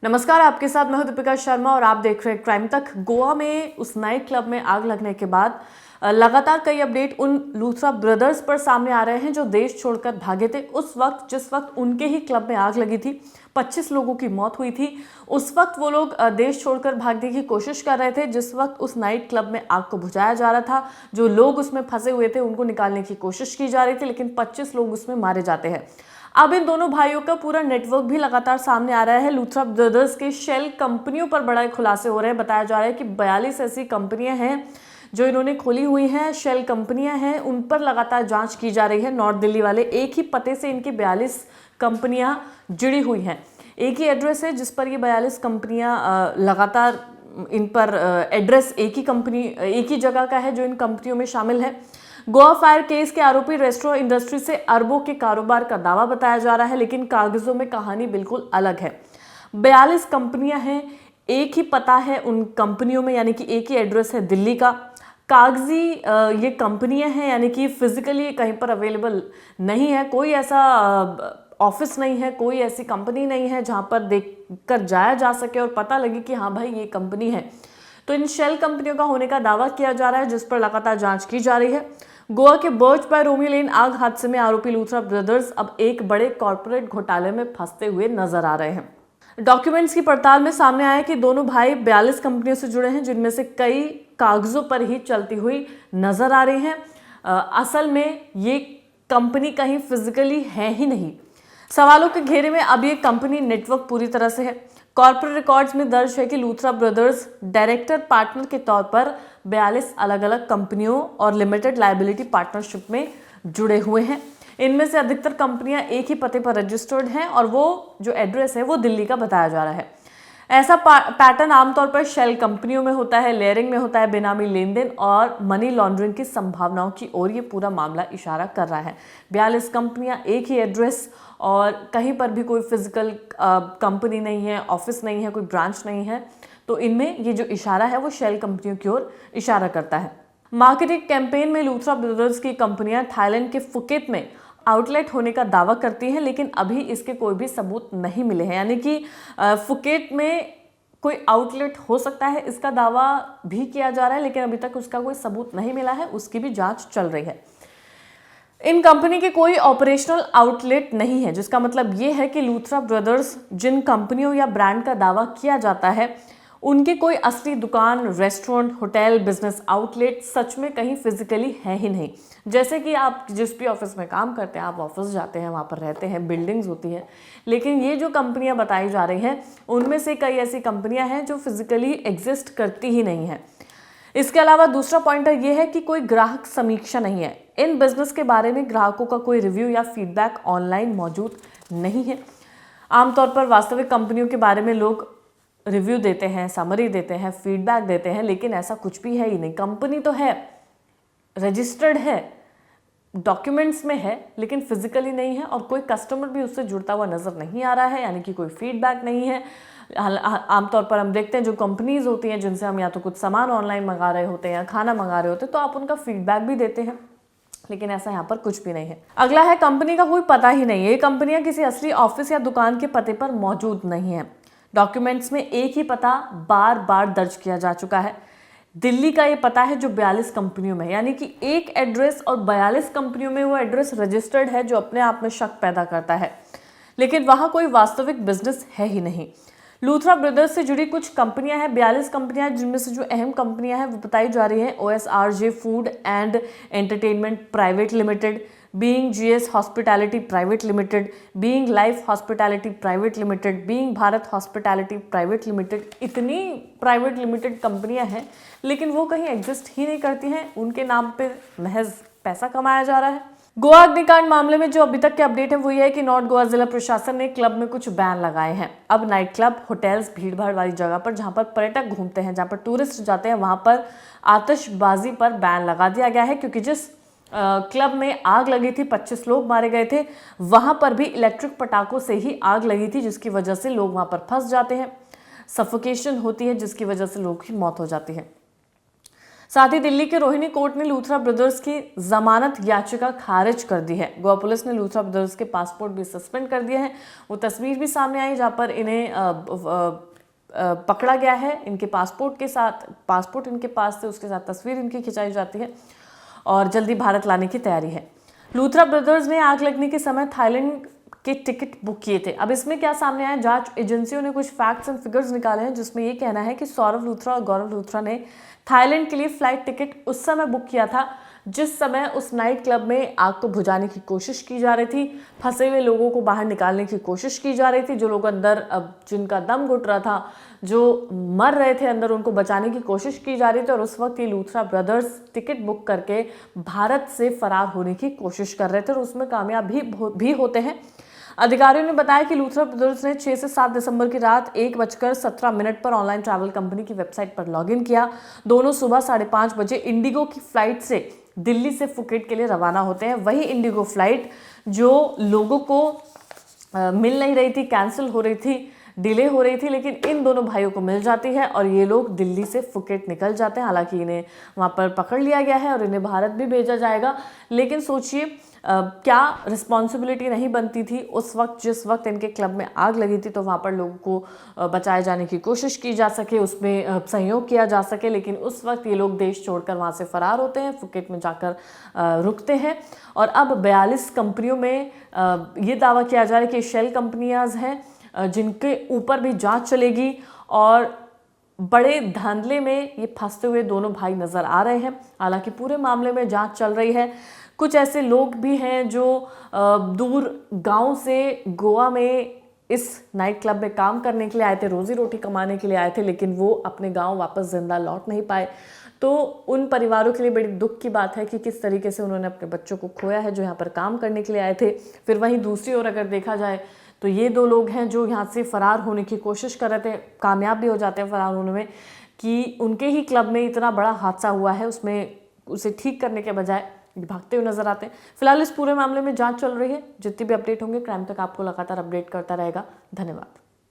नमस्कार, आपके साथ मैं हूं दीपिका शर्मा और आप देख रहे हैं क्राइम तक। गोवा में उस नाइट क्लब में आग लगने के बाद लगातार कई अपडेट उन लूथरा ब्रदर्स पर सामने आ रहे हैं जो देश छोड़कर भागे थे। उस वक्त जिस वक्त उनके ही क्लब में आग लगी थी, 25 लोगों की मौत हुई थी। उस वक्त वो लोग देश छोड़कर भागने की कोशिश कर रहे थे। जिस वक्त उस नाइट क्लब में आग को बुझाया जा रहा था, जो लोग उसमें फंसे हुए थे उनको निकालने की कोशिश की जा रही थी, लेकिन 25 लोग उसमें मारे जाते हैं। अब इन दोनों भाइयों का पूरा नेटवर्क भी लगातार सामने आ रहा है। लूथरा ब्रदर्स के शेल कंपनियों पर बड़ा खुलासे हो रहे हैं। बताया जा रहा है कि 42 ऐसी कंपनियां हैं जो इन्होंने खोली हुई हैं, शेल कंपनियां हैं, उन पर लगातार जांच की जा रही है। नॉर्थ दिल्ली वाले एक ही पते से इनकी 42 कंपनियां जुड़ी हुई हैं। एक ही एड्रेस है जिस पर ये 42 कंपनियां लगातार इन पर एड्रेस एक ही जगह का है जो इन कंपनियों में शामिल है। गोवा फायर केस के आरोपी रेस्टोरेंट इंडस्ट्री से अरबों के कारोबार का दावा बताया जा रहा है, लेकिन कागजों में कहानी बिल्कुल अलग है। 42 कंपनियां हैं, एक ही पता है उन कंपनियों में, यानी कि एक ही एड्रेस है दिल्ली का। कागजी ये कंपनियां हैं, यानी कि फिजिकली कहीं पर अवेलेबल नहीं है। कोई ऐसा ऑफिस नहीं है, कोई ऐसी कंपनी नहीं है जहां पर देख कर जाया जा सके और पता लगे कि हाँ भाई ये कंपनी है। तो इन शेल कंपनियों का होने का दावा किया जा रहा है, जिस पर लगातार जांच की जा रही है। गोवा के बर्ज बाय रोमी लेन आग हादसे में आरोपी लूथरा ब्रदर्स अब एक बड़े कॉर्पोरेट घोटाले में फंसते हुए नजर आ रहे हैं। डॉक्यूमेंट्स की पड़ताल में सामने आया कि दोनों भाई 42 कंपनियों से जुड़े हैं, जिनमें से कई कागजों पर ही चलती हुई नजर आ रही हैं। असल में ये कंपनी कहीं फिजिकली है ही नहीं। सवालों के घेरे में अब ये कंपनी नेटवर्क पूरी तरह से है। कॉर्पोरेट रिकॉर्ड्स में दर्ज है कि लूथरा ब्रदर्स डायरेक्टर पार्टनर के तौर पर 42 अलग अलग कंपनियों और लिमिटेड लायबिलिटी पार्टनरशिप में जुड़े हुए हैं। इनमें से अधिकतर कंपनियां एक ही पते पर रजिस्टर्ड हैं और वो जो एड्रेस है वो दिल्ली का बताया जा रहा है। ऐसा पैटर्न आमतौर पर शेल कंपनियों में होता है, लेयरिंग में होता है, बेनामी लेन देन और मनी लॉन्ड्रिंग की संभावनाओं की ओर ये पूरा मामला इशारा कर रहा है। 42 कंपनियां, एक ही एड्रेस और कहीं पर भी कोई फिजिकल कंपनी नहीं है, ऑफिस नहीं है, कोई ब्रांच नहीं है। तो इनमें ये जो इशारा है वो शेल कंपनियों की ओर इशारा करता है। मार्केटिंग कैंपेन में लूथरा ब्रदर्स की कंपनियां थाईलैंड के फुकेत में आउटलेट होने का दावा करती हैं, लेकिन अभी इसके कोई भी सबूत नहीं मिले हैं। यानी कि फुकेत में कोई आउटलेट हो सकता है, इसका दावा भी किया जा रहा है, लेकिन अभी तक उसका कोई सबूत नहीं मिला है, उसकी भी जांच चल रही है। इन कंपनी के कोई ऑपरेशनल आउटलेट नहीं है, जिसका मतलब ये है कि लूथरा ब्रदर्स जिन कंपनियों या ब्रांड का दावा किया जाता है उनके कोई असली दुकान, रेस्टोरेंट, होटल, बिजनेस आउटलेट सच में कहीं फिजिकली है ही नहीं। जैसे कि आप जिस भी ऑफिस में काम करते हैं, आप ऑफिस जाते हैं, वहाँ पर रहते हैं, बिल्डिंग्स होती हैं, लेकिन ये जो कंपनियां बताई जा रही हैं उनमें से कई ऐसी कंपनियां हैं जो फिजिकली एग्जिस्ट करती ही नहीं है। इसके अलावा दूसरा पॉइंटर ये है कि कोई ग्राहक समीक्षा नहीं है। इन बिजनेस के बारे में ग्राहकों का कोई रिव्यू या फीडबैक ऑनलाइन मौजूद नहीं है। आमतौर पर वास्तविक कंपनियों के बारे में लोग रिव्यू देते हैं, समरी देते हैं, फीडबैक देते हैं, लेकिन ऐसा कुछ भी है ही नहीं। कंपनी तो है, रजिस्टर्ड है, डॉक्यूमेंट्स में है, लेकिन फिजिकली नहीं है और कोई कस्टमर भी उससे जुड़ता हुआ नजर नहीं आ रहा है, यानी कि कोई फीडबैक नहीं है। आमतौर पर हम देखते हैं जो कंपनीज होती हैं जिनसे हम या तो कुछ सामान ऑनलाइन मंगा रहे होते हैं या खाना मंगा रहे होते हैं, तो आप उनका फीडबैक भी देते हैं, लेकिन ऐसा यहाँ पर कुछ भी नहीं है। अगला है कंपनी का कोई पता ही नहीं है। ये कंपनियां किसी असली ऑफिस या दुकान के पते पर मौजूद नहीं है। डॉक्यूमेंट्स में एक ही पता बार बार दर्ज किया जा चुका है। दिल्ली का ये पता है जो 42 कंपनियों में, यानी कि एक एड्रेस और 42 कंपनियों में वो एड्रेस रजिस्टर्ड है, जो अपने आप में शक पैदा करता है, लेकिन वहां कोई वास्तविक बिजनेस है ही नहीं। लूथरा ब्रदर्स से जुड़ी कुछ कंपनियां हैं, 42 कंपनियां, जिनमें से जो अहम कंपनियां हैं वो बताई जा रही हैं: OSRJ food and entertainment private limited, being GS hospitality private limited, being life hospitality private limited, being Bharat hospitality private limited. इतनी प्राइवेट लिमिटेड कंपनियां हैं, लेकिन वो कहीं एग्जिस्ट ही नहीं करती हैं। उनके नाम पे महज पैसा कमाया जा रहा है। गोवा अग्निकांड मामले में जो अभी तक के अपडेट है वो ये है कि नॉर्थ गोवा जिला प्रशासन ने क्लब में कुछ बैन लगाए हैं। अब नाइट क्लब, होटल्स, भीड़भाड़ वाली जगह पर जहां पर पर्यटक घूमते हैं, जहां पर टूरिस्ट जाते हैं, वहां पर आतिशबाजी पर बैन लगा दिया गया है, क्योंकि जिस क्लब में आग लगी थी, 25 लोग मारे गए थे, वहां पर भी इलेक्ट्रिक पटाखों से ही आग लगी थी, जिसकी वजह से लोग वहां पर फंस जाते हैं, सफोकेशन होती है, जिसकी वजह से लोगों की मौत हो जाती है। साथ ही दिल्ली के रोहिणी कोर्ट ने लूथरा ब्रदर्स की जमानत याचिका खारिज कर दी है। गोवा पुलिस ने लूथरा ब्रदर्स के पासपोर्ट भी सस्पेंड कर दिए हैं। वो तस्वीर भी सामने आई जहां पर इन्हें पकड़ा गया है। इनके पासपोर्ट के साथ, पासपोर्ट इनके पास से, उसके साथ तस्वीर इनकी खिंचाई जाती है और जल्दी भारत लाने की तैयारी है। लूथरा ब्रदर्स ने आग लगने के समय थाईलैंड के टिकट बुक किए थे। अब इसमें क्या सामने आया, जांच एजेंसियों ने कुछ फैक्ट्स एंड फिगर्स निकाले हैं जिसमें ये कहना है कि सौरव लूथरा और गौरव लूथरा ने थाईलैंड के लिए फ्लाइट टिकट उस समय बुक किया था जिस समय उस नाइट क्लब में आग को बुझाने की कोशिश की जा रही थी। फंसे हुए लोगों को बाहर निकालने की कोशिश की जा रही थी। जो लोग अंदर, अब जिनका दम घुट रहा था, जो मर रहे थे अंदर, उनको बचाने की कोशिश की जा रही थी। और उस वक्त ये लूथरा ब्रदर्स टिकट बुक करके भारत से फरार होने की कोशिश कर रहे थे और उसमें कामयाब भी होते हैं। अधिकारियों ने बताया कि लूथरा ब्रदर्स ने 6 से 7 दिसंबर की रात 1:17 पर ऑनलाइन ट्रैवल कंपनी की वेबसाइट पर लॉगिन किया। दोनों सुबह 5:30 बजे इंडिगो की फ्लाइट से दिल्ली से फुकेट के लिए रवाना होते हैं। वही इंडिगो फ्लाइट जो लोगों को मिल नहीं रही थी, कैंसिल हो रही थी, डिले हो रही थी, लेकिन इन दोनों भाइयों को मिल जाती है और ये लोग दिल्ली से फुकेट निकल जाते हैं। हालांकि इन्हें वहाँ पर पकड़ लिया गया है और इन्हें भारत भी भेजा जाएगा। लेकिन सोचिए क्या रिस्पॉन्सिबिलिटी नहीं बनती थी उस वक्त, जिस वक्त इनके क्लब में आग लगी थी, तो वहाँ पर लोगों को बचाए जाने की कोशिश की जा सके, उसमें सहयोग किया जा सके। लेकिन उस वक्त ये लोग देश छोड़कर वहाँ से फरार होते हैं, फुकेट में जाकर रुकते हैं। और अब 42 कंपनियों में ये दावा किया जा रहा है कि शेल कंपनियां हैं जिनके ऊपर भी जांच चलेगी और बड़े धांधले में ये फंसते हुए दोनों भाई नजर आ रहे हैं। हालांकि पूरे मामले में जांच चल रही है। कुछ ऐसे लोग भी हैं जो दूर गांव से गोवा में इस नाइट क्लब में काम करने के लिए आए थे, रोजी रोटी कमाने के लिए आए थे, लेकिन वो अपने गांव वापस जिंदा लौट नहीं पाए। तो उन परिवारों के लिए बड़ी दुख की बात है कि किस तरीके से उन्होंने अपने बच्चों को खोया है जो यहाँ पर काम करने के लिए आए थे। फिर वहीं दूसरी ओर अगर देखा जाए तो ये 2 लोग हैं जो यहाँ से फरार होने की कोशिश कर रहे थे, कामयाब भी हो जाते हैं फरार होने में, कि उनके ही क्लब में इतना बड़ा हादसा हुआ है, उसमें उसे ठीक करने के बजाय भागते हुए नजर आते हैं। फिलहाल इस पूरे मामले में जांच चल रही है। जितनी भी अपडेट होंगे क्राइम तक आपको लगातार अपडेट करता रहेगा। धन्यवाद।